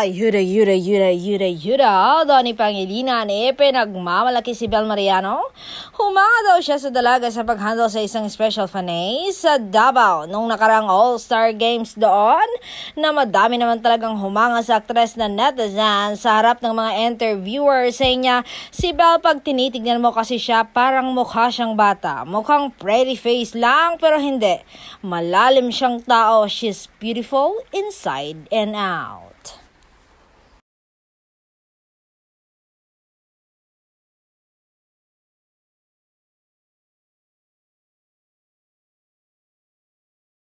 Yuda. Doni Pangilinan pinagmamalaki si Bel Mariano. Humanga daw siya sa dalaga sa paghandle sa isang special fanay sa Davao nung nakarang All-Star Games doon na madami naman talagang humanga sa aktres na netizen sa harap ng mga interviewers. Sa niya, si Bel pag tinitignan mo kasi siya parang mukha siyang bata. Mukhang pretty face lang pero hindi. Malalim siyang tao. She's beautiful inside and out.